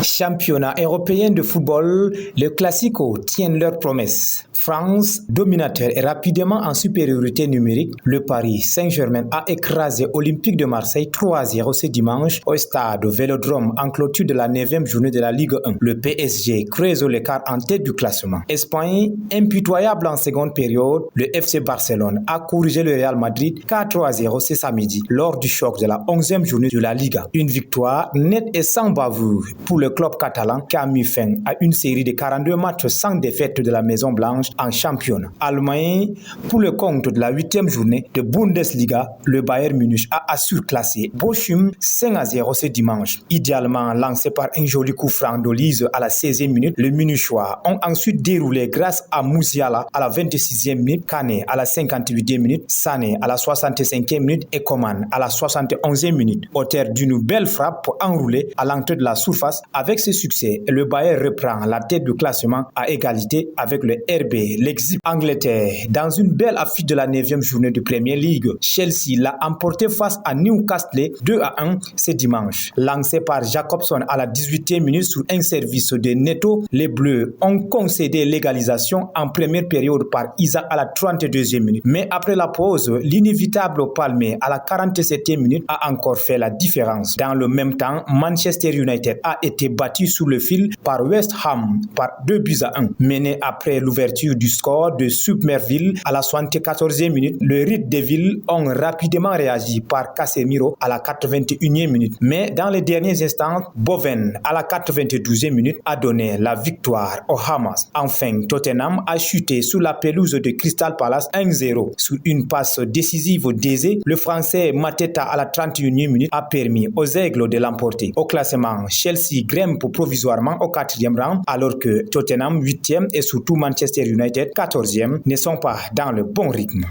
Championnat européen de football, les Clasico tiennent leurs promesses. France, dominateur et rapidement en supériorité numérique, le Paris Saint-Germain a écrasé Olympique de Marseille 3-0 ce dimanche au stade Vélodrome en clôture de la 9e journée de la Ligue 1. Le PSG creuse l'écart en tête du classement. Espagne, impitoyable en seconde période, le FC Barcelone a corrigé le Real Madrid 4-0 ce samedi lors du choc de la 11e journée de la Liga. Une victoire nette et sans bavure pour le club catalan qui a mis fin à une série de 42 matchs sans défaite de la Maison Blanche en championnat. Allemagne, pour le compte de la 8e journée de Bundesliga, le Bayern Munich a surclassé Bochum 5-0 ce dimanche. Idéalement lancé par un joli coup franc d'Olise à la 16e minute, les Munichois ont ensuite déroulé grâce à Musiala à la 26e minute, Kane à la 58e minute, Sané à la 65e minute et Coman à la 71e minute. Auteur d'une belle frappe pour enrouler à l'entrée de la surface. Avec ce succès, le Bayern reprend la tête du classement à égalité avec le RB Leipzig. Angleterre, dans une belle affiche de la 9e journée de Premier League, Chelsea l'a emporté face à Newcastle 2-1 ce dimanche. Lancé par Jacobson à la 18e minute sur un service de Neto, les Bleus ont concédé l'égalisation en première période par Isaac à la 32e minute. Mais après la pause, l'inévitable Palmer à la 47e minute a encore fait la différence. Dans le même temps, Manchester United a été battu sous le fil par West Ham par 2-1. Mené après l'ouverture du score de Somerville à la 74e minute, le Red Devils ont rapidement réagi par Casemiro à la 81e minute. Mais dans les derniers instants, Bowen à la 92e minute a donné la victoire au Hamas. Enfin, Tottenham a chuté sous la pelouse de Crystal Palace 1-0. Sur une passe décisive d'Eze, le Français Mateta à la 31e minute a permis aux Aigles de l'emporter. Au classement, Chelsea grimpe provisoirement au 4e rang, alors que Tottenham 8e et surtout Manchester United 14e ne sont pas dans le bon rythme.